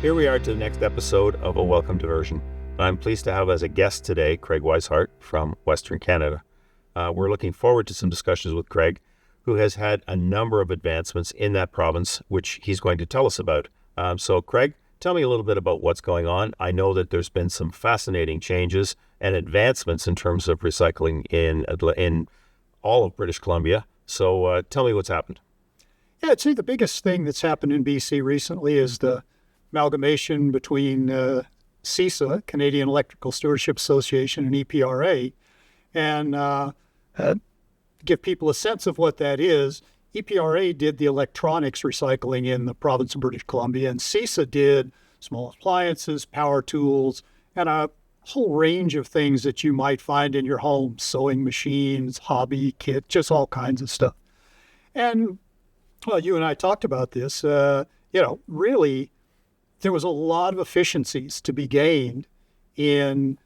Here we are to the next episode of A Welcome Diversion. I'm pleased to have as a guest today Craig Wisehart from Western Canada. We're looking forward to some discussions with Craig, who has had a number of advancements in that province, which he's going to tell us about. So Craig, tell me a little bit about what's going on. I know that there's been some fascinating changes and advancements in terms of recycling in all of British Columbia. So tell me what's happened. Yeah, I'd say the biggest thing that's happened in BC recently is the amalgamation between CISA, Canadian Electrical Stewardship Association, and EPRA. And give people a sense of what that is, EPRA did the electronics recycling in the province of British Columbia, and CISA did small appliances, power tools, and a whole range of things that you might find in your home, sewing machines, hobby kit, just all kinds of stuff. And, well, you and I talked about this, really, there was a lot of efficiencies to be gained in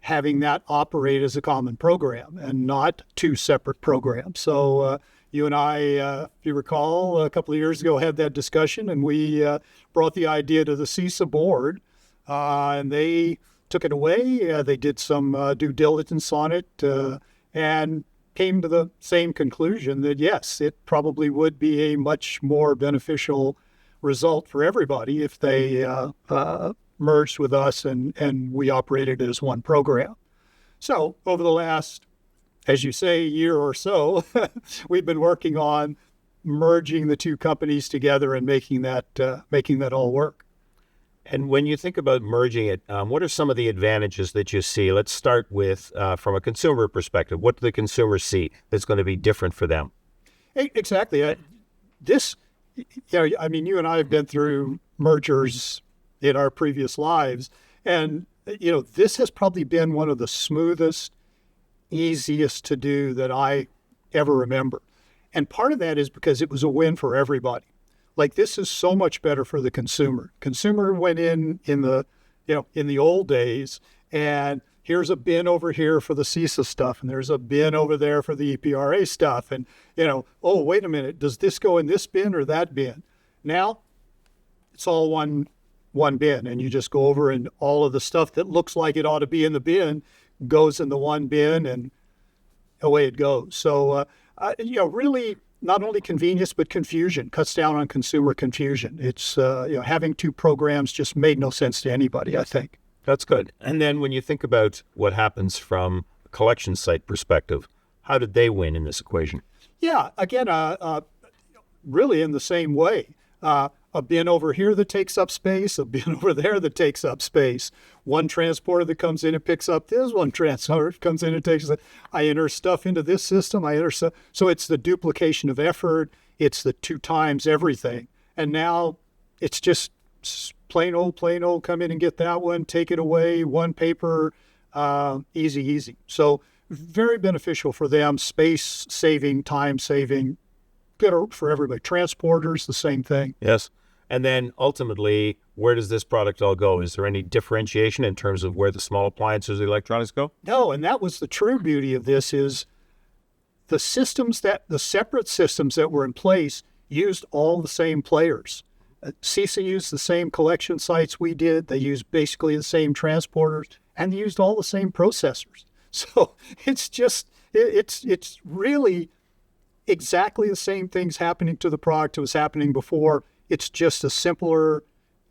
having that operate as a common program and not two separate programs. So you and I, if you recall, a couple of years ago had that discussion, and we brought the idea to the CISA board, and they took it away. They did some due diligence on it and came to the same conclusion that, yes, it probably would be a much more beneficial result for everybody if they merged with us and we operated as one program. So over the last, as you say, year or so, we've been working on merging the two companies together and making that all work. And when you think about merging it, what are some of the advantages that you see? Let's start with, from a consumer perspective, what do the consumers see that's going to be different for them? Exactly. You and I have been through mergers in our previous lives, and this has probably been one of the smoothest, easiest to do that I ever remember. And part of that is because it was a win for everybody. Like, this is so much better for the consumer. Consumer went in the old days, and here's a bin over here for the CISA stuff, and there's a bin over there for the EPRA stuff. And, oh, wait a minute, does this go in this bin or that bin? Now, it's all one bin, and you just go over, and all of the stuff that looks like it ought to be in the bin goes in the one bin, and away it goes. So, really not only convenience, but confusion, cuts down on consumer confusion. It's, having two programs just made no sense to anybody, I think. That's good. And then when you think about what happens from a collection site perspective, how did they win in this equation? Yeah, again, really in the same way. A bin over here that takes up space, a bin over there that takes up space. One transporter that comes in and picks up this, one transporter comes in and takes it. I enter stuff into this system, so it's the duplication of effort, it's the two times everything. And now it's just plain old, come in and get that one, take it away, one paper, easy. So very beneficial for them, space saving, time saving, good for everybody. Transporters, the same thing. Yes. And then ultimately, where does this product all go? Is there any differentiation in terms of where the small appliances, the electronics go? No, and that was the true beauty of this is the separate systems that were in place used all the same players. CISA used the same collection sites we did. They used basically the same transporters, and they used all the same processors. So it's really exactly the same things happening to the product that was happening before. It's just a simpler,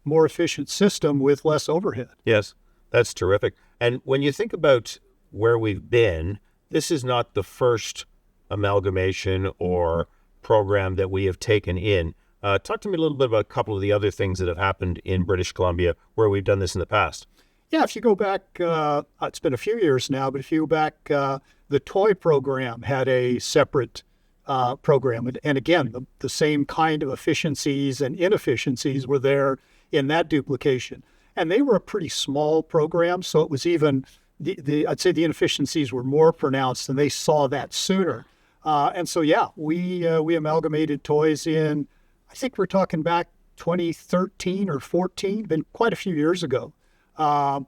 more efficient system with less overhead. Yes, that's terrific. And when you think about where we've been, this is not the first amalgamation or program that we have taken in. Talk to me a little bit about a couple of the other things that have happened in British Columbia where we've done this in the past. Yeah, if you go back, it's been a few years now, but if you go back, the toy program had a separate program. And again, the same kind of efficiencies and inefficiencies were there in that duplication. And they were a pretty small program, so it was even, I'd say the inefficiencies were more pronounced, and they saw that sooner. And so, yeah, we amalgamated toys in, I think we're talking back 2013 or 14, been quite a few years ago. And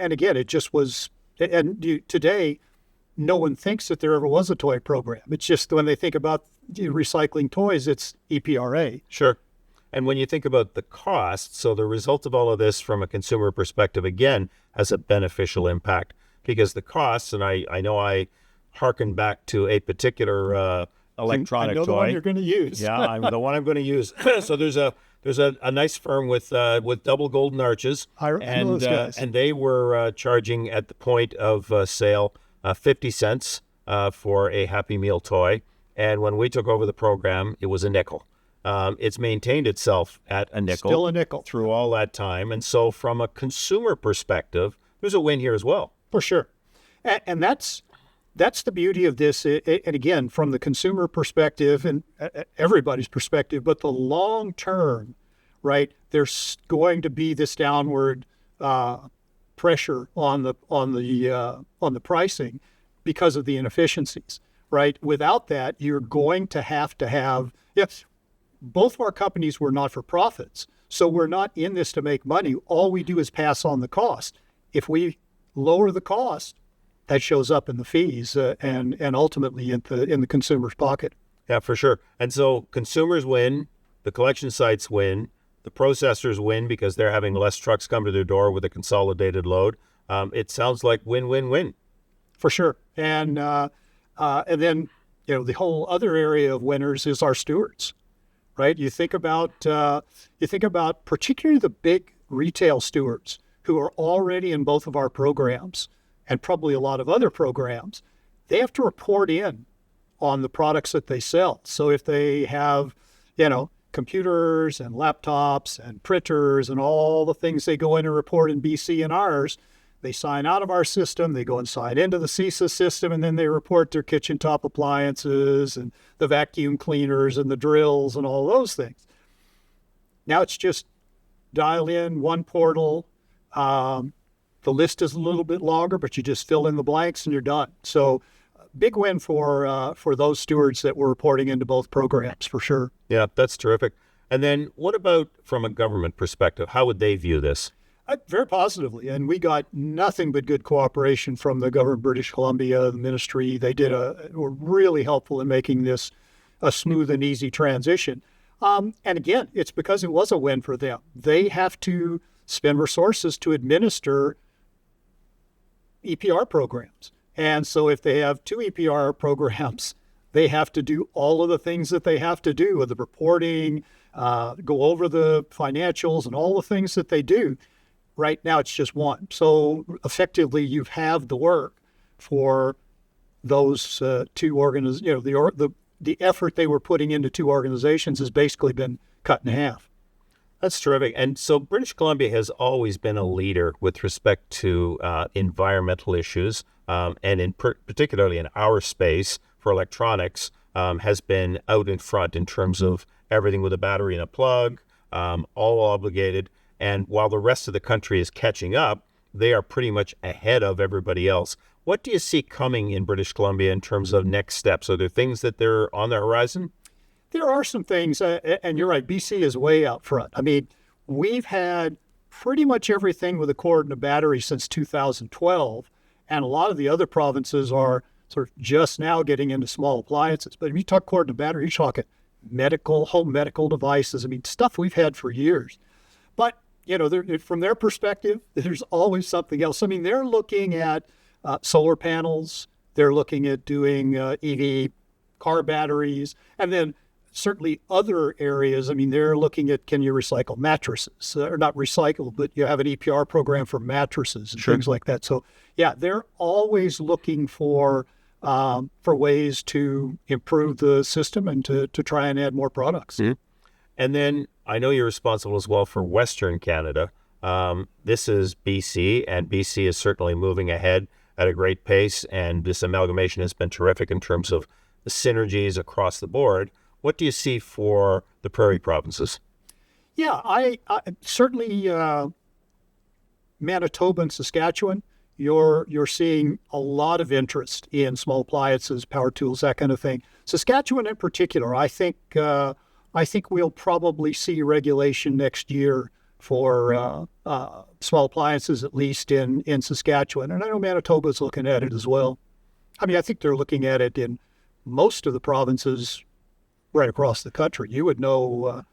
again, it just was, today, no one thinks that there ever was a toy program. It's just when they think about recycling toys, it's EPRA. Sure. And when you think about the cost, so the result of all of this from a consumer perspective, again, has a beneficial impact because the costs, and I know I hearken back to a particular electronic I know toy. the one you're going to use. Yeah, I'm the one I'm going to use. So there's a nice firm with double golden arches, I know those guys. and they were charging at the point of sale 50 cents for a Happy Meal toy, and when we took over the program, it was a nickel. It's maintained itself at a nickel, Still a nickel through all that time, and so from a consumer perspective, there's a win here as well. for sure, and that's the beauty of this. And again, from the consumer perspective and everybody's perspective, but the long term, right? There's going to be this downward pressure on the pricing because of the inefficiencies, right? Without that, you're going to have yes. Both of our companies were not for profits, so we're not in this to make money. All we do is pass on the cost. If we lower the cost, that shows up in the fees and ultimately in the consumer's pocket. Yeah, for sure. And so consumers win, the collection sites win, the processors win because they're having less trucks come to their door with a consolidated load. It sounds like win-win-win. For sure. And then the whole other area of winners is our stewards, right? You think about particularly the big retail stewards who are already in both of our programs and probably a lot of other programs. They have to report in on the products that they sell. So if they have, computers and laptops and printers and all the things they go in and report in BC and ours, they sign out of our system, they go and sign into the CISA system, and then they report their kitchen top appliances and the vacuum cleaners and the drills and all those things. Now it's just dial in one portal. The list is a little bit longer, but you just fill in the blanks and you're done. So big win for those stewards that were reporting into both programs, for sure. Yeah, that's terrific. And then what about from a government perspective? How would they view this? Very positively. And we got nothing but good cooperation from the government of British Columbia, the ministry. They were really helpful in making this a smooth and easy transition. And again, it's because it was a win for them. They have to spend resources to administer EPR programs. And so if they have 2 EPR programs, they have to do all of the things that they have to do with the reporting, go over the financials and all the things that they do. Right now, it's just one. So effectively, you have the work for those 2 organizations. The effort they were putting into 2 organizations has basically been cut in half. That's terrific. And so British Columbia has always been a leader with respect to environmental issues, and particularly in our space for electronics, has been out in front in terms of everything with a battery and a plug, all obligated. And while the rest of the country is catching up, they are pretty much ahead of everybody else. What do you see coming in British Columbia in terms of next steps? Are there things that they're on the horizon? There are some things, and you're right, BC is way out front. I mean, we've had pretty much everything with a cord and a battery since 2012, and a lot of the other provinces are sort of just now getting into small appliances. But if you talk cord and a battery, you're talking home medical devices. I mean, stuff we've had for years. But, from their perspective, there's always something else. I mean, they're looking at solar panels. They're looking at doing EV car batteries, and then certainly other areas. I mean, they're looking at, can you recycle mattresses? Or not recycle, but you have an EPR program for mattresses and things like that. So, yeah, they're always looking for ways to improve the system and to try and add more products. Mm-hmm. And then I know you're responsible as well for Western Canada. This is BC, and BC is certainly moving ahead at a great pace, and this amalgamation has been terrific in terms of the synergies across the board. What do you see for the prairie provinces? Yeah, I certainly Manitoba and Saskatchewan, you're seeing a lot of interest in small appliances, power tools, that kind of thing. Saskatchewan in particular, I think we'll probably see regulation next year for small appliances, at least in Saskatchewan. And I know Manitoba's looking at it as well. I mean, I think they're looking at it in most of the provinces right across the country. You would know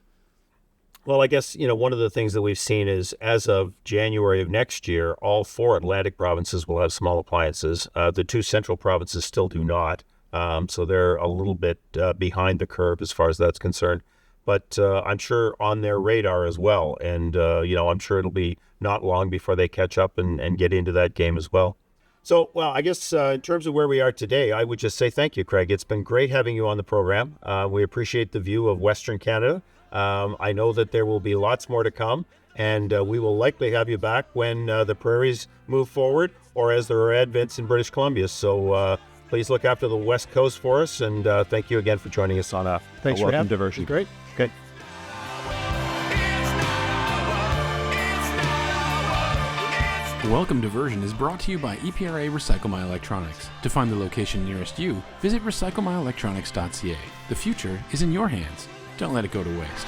Well, I guess, one of the things that we've seen is as of January of next year, all 4 Atlantic provinces will have small appliances. The 2 central provinces still do not. So they're a little bit behind the curve as far as that's concerned. But I'm sure on their radar as well. And, I'm sure it'll be not long before they catch up and get into that game as well. So, well, I guess in terms of where we are today, I would just say thank you, Craig. It's been great having you on the program. We appreciate the view of Western Canada. I know that there will be lots more to come, and we will likely have you back when the prairies move forward or as there are advents in British Columbia. So please look after the West Coast for us, and thank you again for joining us on a Welcome Diversion. Great. Okay. Welcome Diversion is brought to you by EPRA Recycle My Electronics. To find the location nearest you, visit recyclemyelectronics.ca. The future is in your hands. Don't let it go to waste.